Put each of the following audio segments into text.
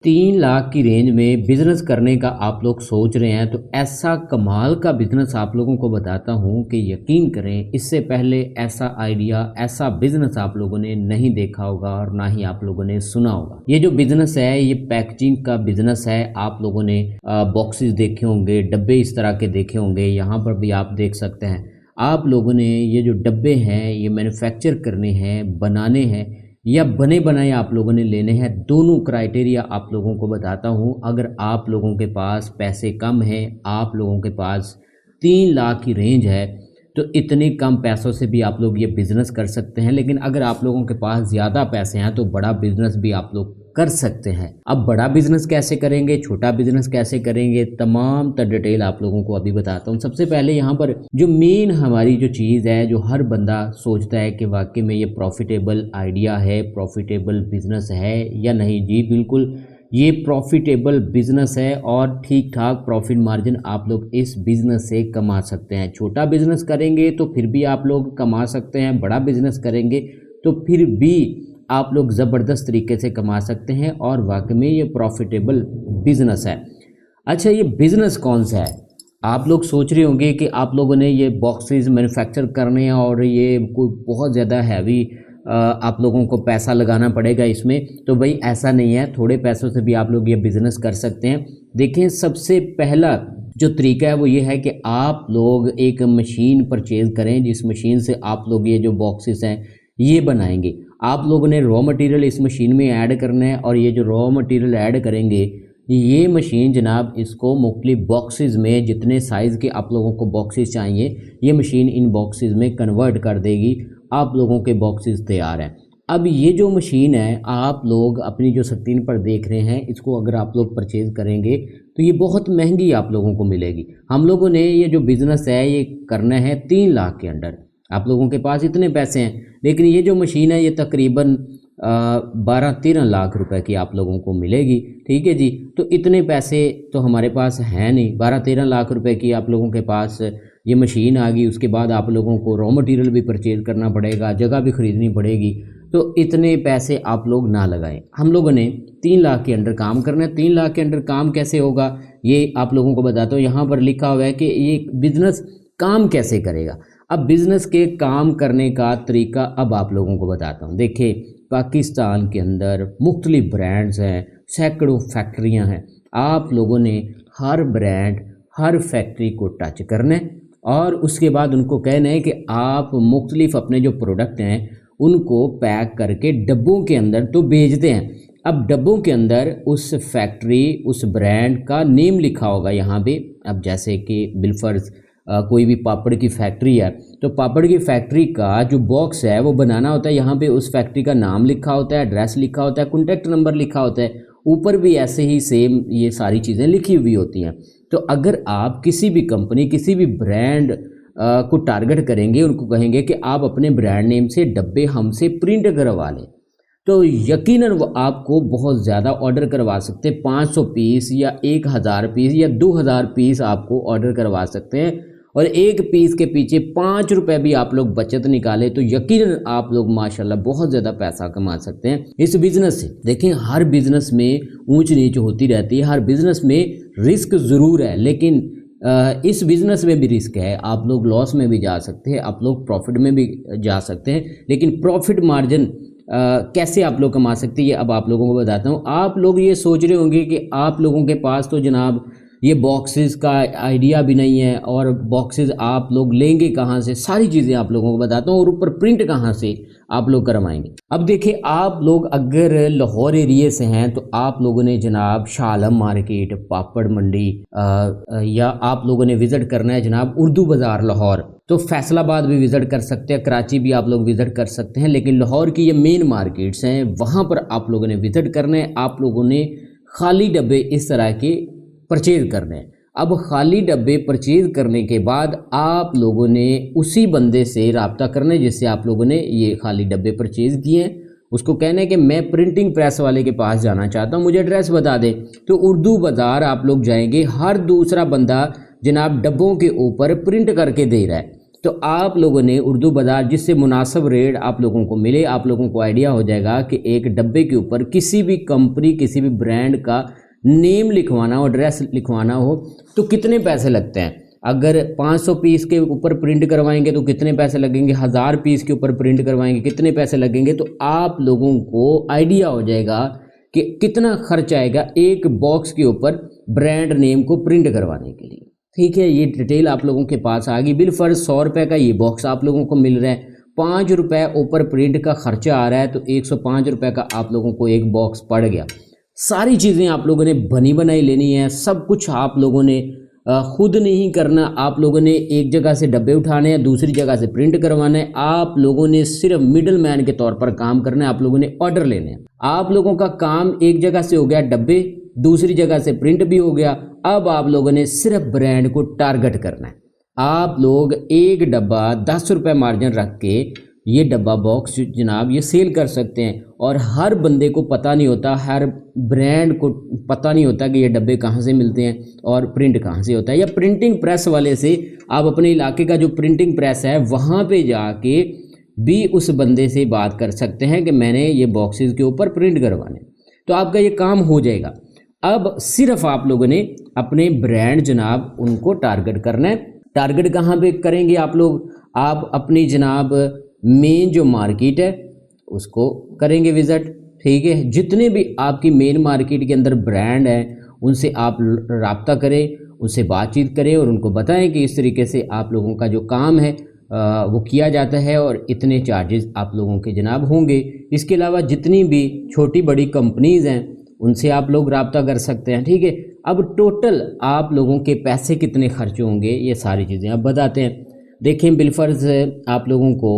3 लाख की रेंज में बिज़नेस करने का आप लोग सोच रहे हैं तो ऐसा कमाल का बिज़नेस आप लोगों को बताता हूँ कि यकीन करें, इससे पहले ऐसा आइडिया, ऐसा बिज़नेस आप लोगों ने नहीं देखा होगा और ना ही आप लोगों ने सुना होगा। ये जो बिज़नेस है ये पैकेजिंग का बिज़नेस है। आप लोगों ने बॉक्सेस देखे होंगे, डब्बे इस तरह के देखे होंगे, यहाँ पर भी आप देख सकते हैं। आप लोगों ने ये जो डब्बे हैं ये मैन्युफैक्चर करने हैं, बनाने हैं या बने बनाए आप लोगों ने लेने हैं। दोनों क्राइटेरिया आप लोगों को बताता हूँ। अगर आप लोगों के पास पैसे कम हैं, आप लोगों के पास 3 लाख की रेंज है, तो इतने कम पैसों से भी आप लोग ये बिज़नेस कर सकते हैं। लेकिन अगर आप लोगों के पास ज़्यादा पैसे हैं तो बड़ा बिज़नेस भी आप लोग कर सकते हैं। अब बड़ा बिज़नेस कैसे करेंगे, छोटा बिज़नेस कैसे करेंगे, तमाम डिटेल आप लोगों को अभी बताता हूँ। सबसे पहले यहाँ पर जो मेन हमारी जो चीज़ है, जो हर बंदा सोचता है कि वाकई में ये प्रॉफिटेबल आइडिया है, प्रॉफिटेबल बिज़नेस है या नहीं। जी बिल्कुल, ये प्रॉफिटेबल बिज़नेस है और ठीक ठाक प्रॉफिट मार्जिन आप लोग इस बिज़नेस से कमा सकते हैं। छोटा बिज़नेस करेंगे तो फिर भी आप लोग कमा सकते हैं, बड़ा बिज़नेस करेंगे तो फिर भी आप लोग ज़बरदस्त तरीके से कमा सकते हैं और वाकई में ये प्रॉफिटेबल बिज़नेस है। अच्छा, ये बिज़नेस कौन सा है? आप लोग सोच रहे होंगे कि आप लोगों ने ये बॉक्सेस मैन्युफैक्चर करने हैं और ये कोई बहुत ज़्यादा हैवी आप लोगों को पैसा लगाना पड़ेगा इसमें। तो भाई ऐसा नहीं है, थोड़े पैसों से भी आप लोग ये बिज़नेस कर सकते हैं। देखें, सबसे पहला जो तरीका है वो ये है कि आप लोग एक मशीन परचेज़ करें, जिस मशीन से आप लोग ये जो बॉक्सेस हैं ये बनाएंगे। आप लोगों ने रॉ मटेरियल इस मशीन में ऐड करना है और ये जो रॉ मटेरियल ऐड करेंगे, ये मशीन जनाब इसको मुख्तलिफ बॉक्सेस में, जितने साइज़ के आप लोगों को बॉक्सेस चाहिए, ये मशीन इन बॉक्सेस में कन्वर्ट कर देगी। आप लोगों के बॉक्सेस तैयार हैं। अब ये जो मशीन है आप लोग अपनी जो स्क्रीन पर देख रहे हैं, इसको अगर आप लोग परचेज़ करेंगे तो ये बहुत महंगी आप लोगों को मिलेगी। हम लोगों ने ये जो बिज़नेस है ये करना है 3 लाख के अंडर। आप लोगों के पास इतने पैसे हैं, लेकिन ये जो मशीन है ये तकरीबन 12-13 लाख रुपए की आप लोगों को मिलेगी। ठीक है जी, तो इतने पैसे तो हमारे पास हैं नहीं। 12-13 लाख रुपए की आप लोगों के पास ये मशीन आ गई, उसके बाद आप लोगों को रॉ मटेरियल भी परचेज़ करना पड़ेगा, जगह भी ख़रीदनी पड़ेगी। तो इतने पैसे आप लोग ना लगाएं। हम लोगों ने 3 लाख के अंडर काम करना है। 3 लाख के अंडर काम कैसे होगा ये आप लोगों को बताता हूँ। यहाँ पर लिखा हुआ है कि ये बिज़नेस काम कैसे करेगा। अब बिज़नेस के काम करने का तरीका अब आप लोगों को बताता हूँ। देखिए, पाकिस्तान के अंदर मुख्तलिफ ब्रांड्स हैं, सैकड़ों फैक्ट्रियाँ हैं। आप लोगों ने हर ब्रांड, हर फैक्ट्री को टच करना है और उसके बाद उनको कहना है कि आप मुख्तलिफ अपने जो प्रोडक्ट हैं उनको पैक करके डब्बों के अंदर तो भेजते हैं। अब डब्बों के अंदर उस फैक्ट्री, उस ब्रांड का नेम लिखा होगा यहाँ पे। अब जैसे कि बिलफर्ज कोई भी पापड़ की फैक्ट्री है तो पापड़ की फैक्ट्री का जो बॉक्स है वो बनाना होता है। यहाँ पे उस फैक्ट्री का नाम लिखा होता है, एड्रेस लिखा होता है, कॉन्टैक्ट नंबर लिखा होता है। ऊपर भी ऐसे ही सेम ये सारी चीज़ें लिखी हुई होती हैं। तो अगर आप किसी भी कंपनी, किसी भी ब्रांड को टारगेट करेंगे, उनको कहेंगे कि आप अपने ब्रांड नेम से डब्बे हमसे प्रिंट करवा लें, तो यकीनन वो आपको बहुत ज़्यादा ऑर्डर करवा सकते हैं। 500 पीस या 1000 पीस या 2000 पीस आपको ऑर्डर करवा सकते हैं और एक पीस के पीछे 5 रुपए भी आप लोग बचत निकालें तो यकीनन आप लोग माशाल्लाह बहुत ज़्यादा पैसा कमा सकते हैं इस बिज़नेस से। देखें, हर बिज़नेस में ऊंच नीच होती रहती है, हर बिज़नेस में रिस्क ज़रूर है, लेकिन इस बिज़नेस में भी रिस्क है। आप लोग लॉस में भी जा सकते हैं, आप लोग प्रॉफिट में भी जा सकते हैं, लेकिन प्रॉफिट मार्जिन कैसे आप लोग कमा सकते हैं ये अब आप लोगों को बताता हूँ। आप लोग ये सोच रहे होंगे कि आप लोगों के पास तो जनाब ये बॉक्सेस का आइडिया भी नहीं है और बॉक्सेस आप लोग लेंगे कहाँ से, सारी चीज़ें आप लोगों को बताता हूँ और ऊपर प्रिंट कहाँ से आप लोग करवाएंगे। अब देखिए, आप लोग अगर लाहौर एरिए से हैं तो आप लोगों ने जनाब शाह आलम मार्केट, पापड़ मंडी या आप लोगों ने विज़िट करना है जनाब उर्दू बाज़ार लाहौर, तो फैसलाबाद भी विज़िट कर सकते हैं, कराची भी आप लोग विज़िट कर सकते हैं। लेकिन लाहौर की ये मेन मार्केट्स हैं, वहाँ पर आप लोगों ने विज़िट करना है। आप लोगों ने खाली डब्बे इस तरह के परचेज़ करने हैं। अब खाली डब्बे परचेज़ करने के बाद आप लोगों ने उसी बंदे से रब्ता करना है जिससे आप लोगों ने ये खाली डब्बे परचेज़ किए हैं। उसको कहना है कि मैं प्रिंटिंग प्रेस वाले के पास जाना चाहता हूँ, मुझे एड्रेस बता दें। तो उर्दू बाज़ार आप लोग जाएंगे, हर दूसरा बंदा जनाब डब्बों के ऊपर प्रिंट करके दे रहा है। تو آپ لوگوں نے اردو بازار جس سے مناسب ریٹ آپ لوگوں کو ملے، آپ لوگوں کو آئیڈیا ہو جائے گا کہ ایک ڈبے کے اوپر کسی بھی کمپنی کسی بھی برانڈ کا نیم لکھوانا ہو، ایڈریس لکھوانا ہو تو کتنے پیسے لگتے ہیں۔ اگر 500 پیس کے اوپر پرنٹ کروائیں گے تو کتنے پیسے لگیں گے، 1000 پیس کے اوپر پرنٹ کروائیں گے کتنے پیسے لگیں گے، تو آپ لوگوں کو آئیڈیا ہو جائے گا کہ کتنا خرچ آئے گا ایک باکس کے اوپر برانڈ نیم کو پرنٹ کروانے کے لیے۔ ٹھیک ہے، یہ ڈیٹیل آپ لوگوں کے پاس آ گئی۔ بالفرض 100 روپے کا یہ باکس آپ لوگوں کو مل رہا ہے، 5 روپے اوپر پرنٹ کا خرچہ آ رہا ہے، تو 105 روپے کا آپ لوگوں کو ایک باکس پڑ گیا۔ ساری چیزیں آپ لوگوں نے بنی بنائی لینی ہے، سب کچھ آپ لوگوں نے خود نہیں کرنا، آپ لوگوں نے ایک جگہ سے ڈبے اٹھانے ہیں، دوسری جگہ سے پرنٹ کروانا ہے، آپ لوگوں نے صرف مڈل مین کے طور پر کام کرنا ہے، آپ لوگوں نے آرڈر لینے ہیں۔ آپ لوگوں کا کام ایک جگہ سے ہو گیا ڈبے، دوسری جگہ سے پرنٹ بھی ہو گیا، اب آپ لوگوں نے صرف برانڈ کو ٹارگٹ کرنا ہے۔ آپ لوگ ایک ڈبہ 10 روپے مارجن رکھ کے یہ ڈبہ باکس جناب یہ سیل کر سکتے ہیں، اور ہر بندے کو پتہ نہیں ہوتا، ہر برانڈ کو پتہ نہیں ہوتا کہ یہ ڈبے کہاں سے ملتے ہیں اور پرنٹ کہاں سے ہوتا ہے، یا پرنٹنگ پریس والے سے آپ اپنے علاقے کا جو پرنٹنگ پریس ہے وہاں پہ جا کے بھی اس بندے سے بات کر سکتے ہیں کہ میں نے یہ باکسز کے اوپر پرنٹ کروانے، تو آپ کا یہ کام ہو جائے گا۔ اب صرف آپ لوگوں نے اپنے برانڈ جناب ان کو ٹارگٹ کرنا ہے۔ ٹارگٹ کہاں پہ کریں گے آپ لوگ؟ آپ اپنی جناب مین جو مارکیٹ ہے اس کو کریں گے وزٹ، ٹھیک ہے، جتنے بھی آپ کی مین مارکیٹ کے اندر برانڈ ہیں ان سے آپ رابطہ کریں، ان سے بات چیت کریں اور ان کو بتائیں کہ اس طریقے سے آپ لوگوں کا جو کام ہے وہ کیا جاتا ہے اور اتنے چارجز آپ لوگوں کے جناب ہوں گے۔ اس کے علاوہ جتنی بھی چھوٹی بڑی کمپنیز ہیں ان سے آپ لوگ رابطہ کر سکتے ہیں، ٹھیک ہے۔ اب ٹوٹل آپ لوگوں کے پیسے کتنے خرچ ہوں گے یہ ساری چیزیں آپ بتاتے ہیں۔ دیکھیں بالفرض آپ لوگوں کو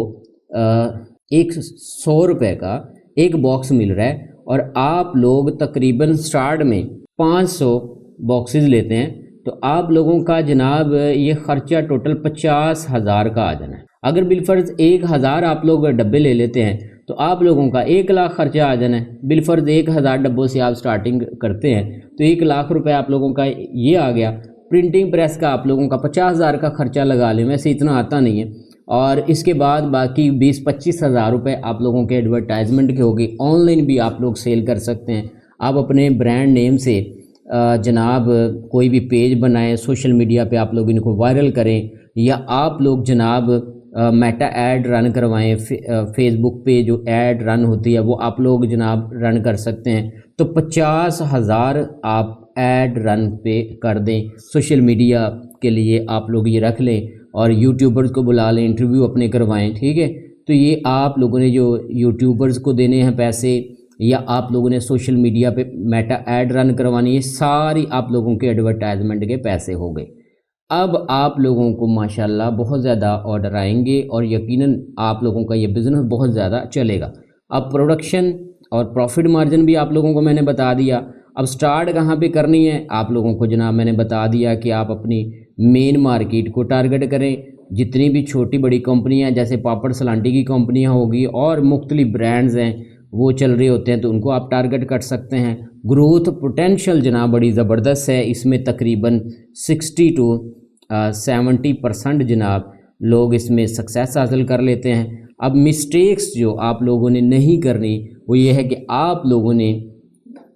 100 روپے کا ایک باکس مل رہا ہے اور آپ لوگ تقریباً سٹارٹ میں 500 باکسز لیتے ہیں، تو آپ لوگوں کا جناب یہ خرچہ ٹوٹل 50,000 کا آ جانا ہے۔ اگر بالفرض 1000 آپ لوگ ڈبے لے لیتے ہیں تو آپ لوگوں کا 1 لاکھ خرچہ آ جانا ہے۔ بالفرض 1000 ڈبوں سے آپ سٹارٹنگ کرتے ہیں تو 1 لاکھ روپے آپ لوگوں کا یہ آ گیا۔ پرنٹنگ پریس کا آپ لوگوں کا 50,000 کا خرچہ لگا لیں، ویسے اتنا آتا نہیں ہے، اور اس کے بعد باقی 20-25 ہزار روپے آپ لوگوں کے ایڈورٹائزمنٹ کے ہوگی۔ آن لائن بھی آپ لوگ سیل کر سکتے ہیں، آپ اپنے برانڈ نیم سے جناب کوئی بھی پیج بنائیں، سوشل میڈیا پہ آپ لوگ ان کو وائرل کریں، یا آپ لوگ جناب میٹا ایڈ رن کروائیں، فیس بک پہ جو ایڈ رن ہوتی ہے وہ آپ لوگ جناب رن کر سکتے ہیں۔ تو 50,000 آپ ایڈ رن پہ کر دیں، سوشل میڈیا کے لیے آپ لوگ یہ رکھ لیں اور یوٹیوبرز کو بلا لیں، انٹرویو اپنے کروائیں، ٹھیک ہے۔ تو یہ آپ لوگوں نے جو یوٹیوبرز کو دینے ہیں پیسے، یا آپ لوگوں نے سوشل میڈیا پہ میٹا ایڈ رن کروانی، یہ ساری آپ لوگوں کے ایڈورٹائزمنٹ کے پیسے ہو گئے۔ اب آپ لوگوں کو ماشاءاللہ بہت زیادہ آرڈر آئیں گے اور یقیناً آپ لوگوں کا یہ بزنس بہت زیادہ چلے گا۔ اب پروڈکشن اور پروفٹ مارجن بھی آپ لوگوں کو میں نے بتا دیا۔ اب سٹارٹ کہاں پہ کرنی ہے آپ لوگوں کو جناب میں نے بتا دیا کہ آپ اپنی مین مارکیٹ کو ٹارگٹ کریں، جتنی بھی چھوٹی بڑی کمپنیاں جیسے پاپڑ سلانٹی کی کمپنیاں ہوگی اور مختلف برانڈز ہیں وہ چل رہے ہوتے ہیں تو ان کو آپ ٹارگٹ کر سکتے ہیں۔ گروتھ پوٹینشل جناب بڑی زبردست ہے، اس میں تقریباً 60 to 70% جناب لوگ اس میں سکسیس حاصل کر لیتے ہیں۔ اب مسٹیکس جو آپ لوگوں نے نہیں کرنی وہ یہ ہے کہ آپ لوگوں نے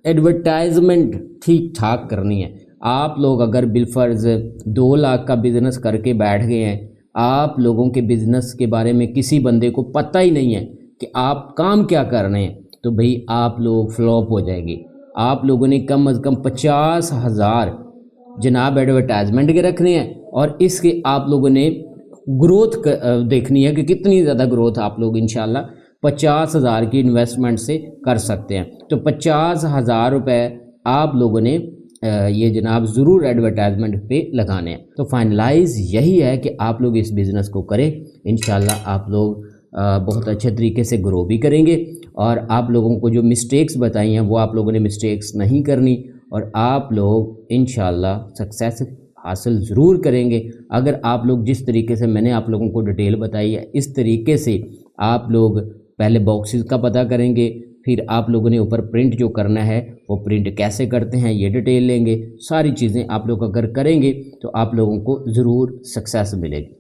ایڈورٹائزمنٹ ٹھیک ٹھاک کرنی ہے۔ آپ لوگ اگر بالفرض 2 لاکھ کا بزنس کر کے بیٹھ گئے ہیں، آپ لوگوں کے بزنس کے بارے میں کسی بندے کو پتہ ہی نہیں ہے کہ آپ کام کیا کر رہے ہیں، تو بھئی آپ لوگ فلاپ ہو جائے گی۔ آپ لوگوں نے کم از کم 50,000 جناب ایڈورٹائزمنٹ کے رکھنے ہیں، اور اس کے آپ لوگوں نے گروتھ دیکھنی ہے کہ کتنی زیادہ گروتھ آپ لوگ انشاءاللہ 50,000 کی انویسٹمنٹ سے کر سکتے ہیں۔ تو 50,000 روپے آپ لوگوں نے یہ جناب ضرور ایڈورٹائزمنٹ پہ لگانے ہیں۔ تو فائنلائز یہی ہے کہ آپ لوگ اس بزنس کو کریں، انشاءاللہ آپ لوگ بہت اچھے طریقے سے گرو بھی کریں گے، اور آپ لوگوں کو جو مسٹیکس بتائی ہیں وہ آپ لوگوں نے مسٹیکس نہیں کرنی، اور آپ لوگ انشاءاللہ سکسیس حاصل ضرور کریں گے۔ اگر آپ لوگ جس طریقے سے میں نے آپ لوگوں کو ڈیٹیل بتائی ہے اس طریقے سے آپ لوگ پہلے باکسز کا پتہ کریں گے، پھر آپ لوگوں نے اوپر پرنٹ جو کرنا ہے وہ پرنٹ کیسے کرتے ہیں یہ ڈیٹیل لیں گے، ساری چیزیں آپ لوگ اگر کریں گے تو آپ لوگوں کو ضرور سکسیس ملے گی۔